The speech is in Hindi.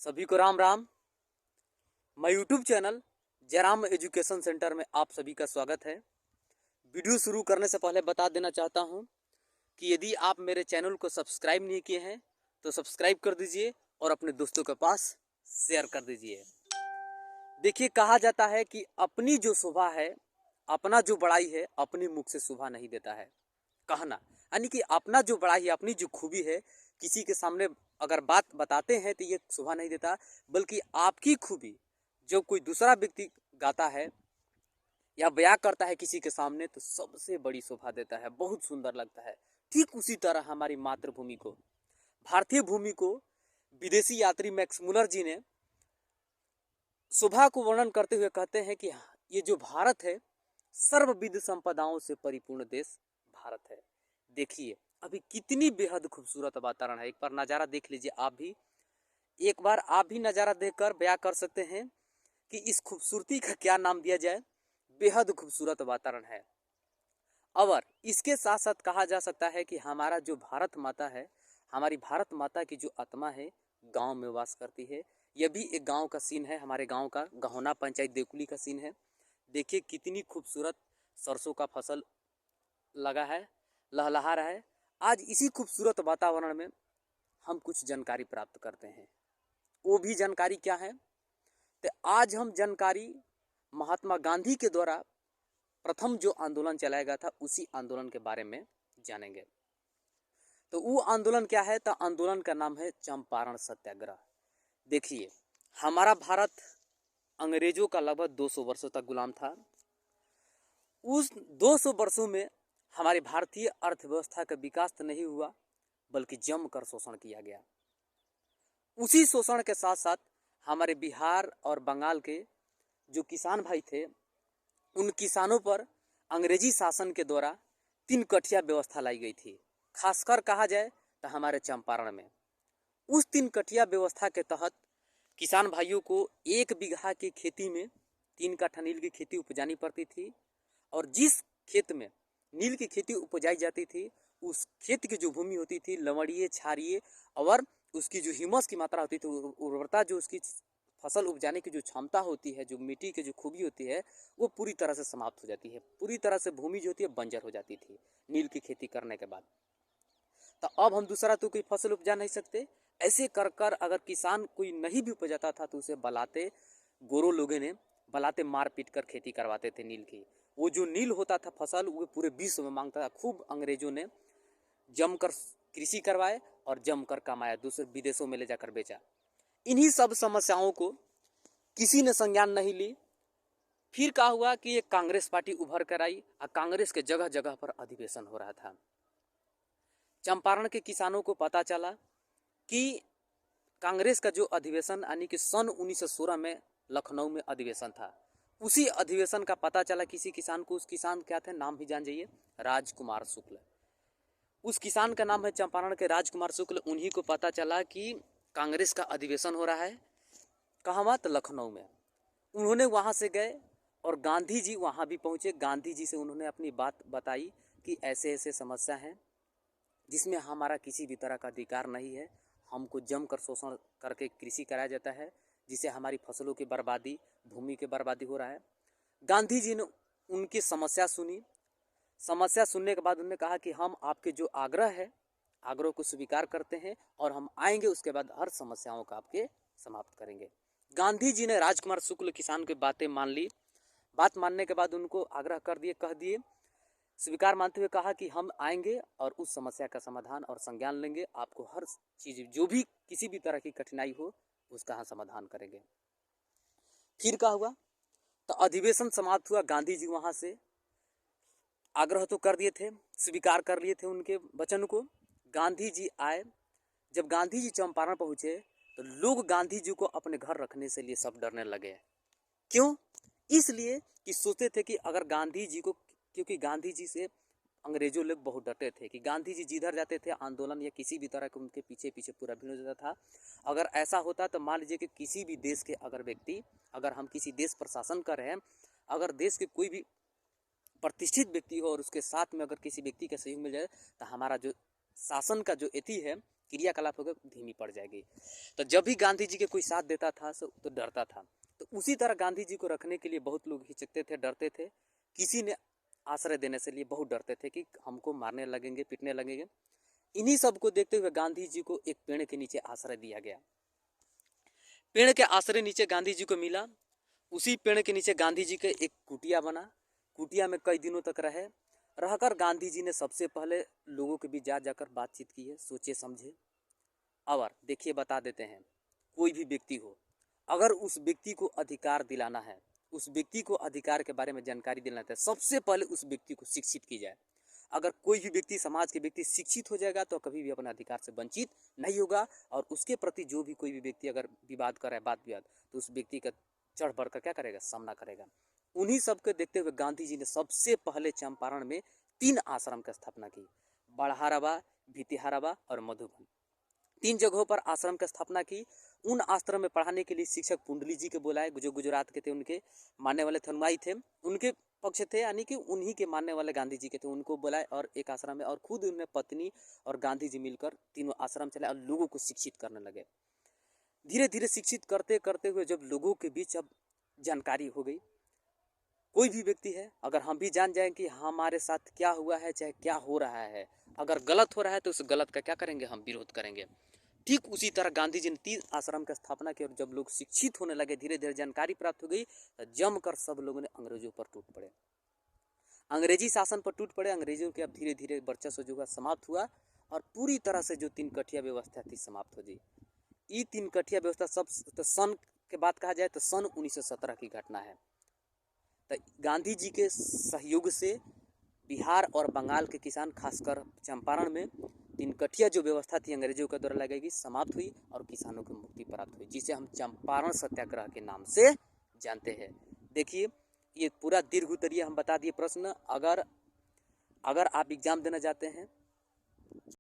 सभी को राम राम। मैं YouTube channel Jairam education centre में आप सभी का स्वागत है। वीडियो शुरू करने से पहले बता देना चाहता हूं कि यदि आप मेरे चैनल को सब्सक्राइब नहीं किए हैं तो सब्सक्राइब कर दीजिए और अपने दोस्तों के पास शेयर कर दीजिए। देखिए, कहा जाता है कि अपनी जो शोभा है, अपना जो बड़ाई है, अपनी मुख से शोभा नहीं देता है कहना, यानी कि अपना जो बड़ाई है, अपनी जो खूबी है, किसी के सामने अगर बात बताते हैं तो ये शोभा नहीं देता, बल्कि आपकी खूबी जो कोई दूसरा व्यक्ति गाता है या बयां करता है किसी के सामने तो सबसे बड़ी शोभा देता है, बहुत सुंदर लगता है। ठीक उसी तरह हमारी मातृभूमि को, भारतीय भूमि को विदेशी यात्री मैक्स मुलर जी ने शोभा को वर्णन करते हुए कहते हैं कि ये जो भारत है, सर्वविध संपदाओं से परिपूर्ण देश भारत है। देखिए अभी कितनी बेहद खूबसूरत वातावरण है, एक बार नज़ारा देख लीजिए। आप भी नज़ारा देखकर बयां कर सकते हैं कि इस खूबसूरती का क्या नाम दिया जाए। बेहद खूबसूरत वातावरण है। और इसके साथ साथ कहा जा सकता है कि हमारा जो भारत माता है, हमारी भारत माता की जो आत्मा है, गांव में वास करती है। यह भी एक गांव का सीन है, हमारे गांव का गहोना पंचायत देवकुली का सीन है। देखिए कितनी खूबसूरत सरसों का फसल लगा है, लहलहा रहा है। आज इसी खूबसूरत वातावरण में हम कुछ जानकारी प्राप्त करते हैं। वो भी जानकारी क्या है, तो आज हम जानकारी महात्मा गांधी के द्वारा प्रथम जो आंदोलन चलाया गया था उसी आंदोलन के बारे में जानेंगे। तो वो आंदोलन क्या है, तो आंदोलन का नाम है चंपारण सत्याग्रह। देखिए हमारा भारत अंग्रेजों का लगभग 200 वर्षों तक गुलाम था। उस 200 वर्षों में हमारे भारतीय अर्थव्यवस्था का विकास तो नहीं हुआ, बल्कि जमकर शोषण किया गया। उसी शोषण के साथ साथ हमारे बिहार और बंगाल के जो किसान भाई थे, उन किसानों पर अंग्रेजी शासन के द्वारा 3 कठिया व्यवस्था लाई गई थी। खासकर कहा जाए तो हमारे चंपारण में उस 3 कठिया व्यवस्था के तहत किसान भाइयों को 1 बीघा की खेती में 3 कट्ठा नील की खेती उपजानी पड़ती थी। और जिस खेत में नील की खेती उपजाई जाती थी, उस खेत की जो भूमि होती थी लवणीय, क्षारीय और उसकी जो ह्यूमस की मात्रा होती थी, उर्वरता, जो उसकी फसल उपजाने की जो क्षमता होती है, जो मिट्टी की जो खूबी होती है, वो पूरी तरह से समाप्त हो जाती है। पूरी तरह से भूमि जो होती है बंजर हो जाती थी नील की खेती करने के बाद। तो अब हम दूसरा तो कोई फसल उपजा नहीं सकते। ऐसे कर कर अगर किसान कोई नहीं भी उपजाता था तो उसे बलाते, गोरो लोगों ने बलाते मार पीट कर खेती करवाते थे नील की। वो जो नील होता था फसल, वो पूरे विश्व में मांगता था। खूब अंग्रेजों ने जमकर कृषि करवाए और जमकर कमाया, दूसरे विदेशों में ले जाकर बेचा। इन्हीं सब समस्याओं को किसी ने संज्ञान नहीं ली। फिर क्या हुआ कि एक कांग्रेस पार्टी उभर कर आई और कांग्रेस के जगह जगह पर अधिवेशन हो रहा था। चंपारण के किसानों को पता चला कि कांग्रेस का जो अधिवेशन यानी कि सन 1916 में लखनऊ में अधिवेशन था, उसी अधिवेशन का पता चला किसी किसान को। उस किसान क्या थे, नाम भी जान जाइए, राजकुमार शुक्ल। उस किसान का नाम है चंपारण के राजकुमार शुक्ल। उन्हीं को पता चला कि कांग्रेस का अधिवेशन हो रहा है। कहाँ? तो लखनऊ में। उन्होंने वहाँ से गए और गांधी जी वहाँ भी पहुँचे। गांधी जी से उन्होंने अपनी बात बताई कि ऐसे ऐसे समस्या हैं जिसमें हमारा किसी भी तरह का अधिकार नहीं है, हमको जमकर शोषण करके कृषि कराया जाता है, जिससे हमारी फसलों की बर्बादी, भूमि की बर्बादी हो रहा है। गांधी जी ने उनकी समस्या सुनी। समस्या सुनने के बाद उन्होंने कहा कि हम आपके जो आग्रह है, आग्रह को स्वीकार करते हैं और हम आएंगे, उसके बाद हर समस्याओं का आपके समाप्त करेंगे। गांधी जी ने राजकुमार शुक्ल किसान की बातें मान ली। बात मानने के बाद उनको आग्रह कर दिए, कह दिए, स्वीकार मानते हुए कहा कि हम आएंगे और उस समस्या का समाधान और संज्ञान लेंगे। आपको हर चीज़, जो भी किसी भी तरह की कठिनाई हो, उसका हम समाधान करेंगे। फिर क्या हुआ, तो अधिवेशन समाप्त हुआ। गांधी जी वहाँ से आग्रह तो कर दिए थे, स्वीकार कर लिए थे उनके वचन को। गांधी जी आए। जब गांधी जी चंपारण पहुँचे तो लोग गांधी जी को अपने घर रखने से लिए सब डरने लगे। क्यों? इसलिए कि सोचते थे कि अगर गांधी जी को, क्योंकि गांधी जी से अंग्रेजों लोग बहुत डरते थे कि गांधी जी जिधर जाते थे आंदोलन या किसी भी तरह के उनके पीछे पीछे पूरा भीड़ हो जाता था। अगर ऐसा होता तो मान लीजिए कि किसी भी देश के अगर व्यक्ति, अगर हम किसी देश पर शासन कर रहे हैं, अगर देश के कोई भी प्रतिष्ठित व्यक्ति हो और उसके साथ में अगर किसी व्यक्ति का सहयोग मिल जाए तो हमारा जो शासन का जो एथी है क्रियाकलाप होगा धीमी पड़ जाएगी। तो जब भी गांधी जी के कोई साथ देता था तो डरता था। तो उसी तरह गांधी जी को रखने के लिए बहुत लोग हिचकते थे, डरते थे। किसी ने आश्रय देने से लिए बहुत डरते थे कि हमको मारने लगेंगे, पीटने लगेंगे। इन्हीं सब को देखते हुए गांधी जी को एक पेड़ के नीचे आश्रय दिया गया। पेड़ के आश्रय नीचे गांधी जी को मिला। उसी पेड़ के नीचे गांधी जी के एक कुटिया बना। कुटिया में कई दिनों तक रहकर गांधी जी ने सबसे पहले लोगों के बीच जाकर बातचीत की है, सोचे समझे। और देखिए बता देते हैं, कोई भी व्यक्ति हो, अगर उस व्यक्ति को अधिकार दिलाना है, उस व्यक्ति को अधिकार के बारे में जानकारी दिलाना है, सबसे पहले उस व्यक्ति को शिक्षित की जाए। अगर कोई भी व्यक्ति, समाज के व्यक्ति शिक्षित हो जाएगा तो कभी भी अपने अधिकार से वंचित नहीं होगा। और उसके प्रति जो भी कोई भी व्यक्ति अगर विवाद कर रहा है, बात विवाद, तो उस व्यक्ति का चढ़ बढ़ कर क्या करेगा, सामना करेगा। उन्हीं सबको देखते हुए गांधी जी ने सबसे पहले चंपारण में 3 आश्रम की स्थापना की, बड़हारवा, भितिहारवा और मधुबन। 3 जगहों पर आश्रम की स्थापना की। उन आश्रम में पढ़ाने के लिए शिक्षक पुंडली जी के बुलाए, जो गुजरात के थे, उनके मानने वाले थनुमाई थे, उनके पक्ष थे, यानी कि उन्हीं के मानने वाले गांधी जी के थे, उनको बुलाए और एक आश्रम में, और खुद उन्हें पत्नी और गांधी जी मिलकर तीनों आश्रम चलाए और लोगों को शिक्षित करने लगे। धीरे धीरे शिक्षित करते करते हुए जब लोगों के बीच अब जानकारी हो गई, कोई भी व्यक्ति है, अगर हम भी जान जाएं कि हमारे साथ क्या हुआ है, चाहे क्या हो रहा है, अगर गलत हो रहा है तो उस गलत का क्या करेंगे, हम विरोध करेंगे। ठीक उसी तरह गांधी जी ने 3 आश्रम की स्थापना की। और जब लोग शिक्षित होने लगे, धीरे धीरे जानकारी प्राप्त हो गई, तो जमकर सब लोगों ने अंग्रेजों पर टूट पड़े, अंग्रेजी शासन पर टूट पड़े। अंग्रेजों के अब धीरे धीरे वर्चस्व जो हुआ समाप्त हुआ, और पूरी तरह से जो 3 कठिया व्यवस्था थी समाप्त हो गई। ये 3 कठिया व्यवस्था सब तो सन के बात कहा जाए तो सन 1917 की घटना है। तो गांधी जी के सहयोग से बिहार और बंगाल के किसान, खासकर चंपारण में 3 कठिया जो व्यवस्था थी अंग्रेजों के द्वारा लगाई गई, समाप्त हुई और किसानों को मुक्ति प्राप्त हुई, जिसे हम चंपारण सत्याग्रह के नाम से जानते हैं। देखिए, ये पूरा दीर्घ उत्तरीय हम बता दिए प्रश्न। अगर आप एग्जाम देना चाहते हैं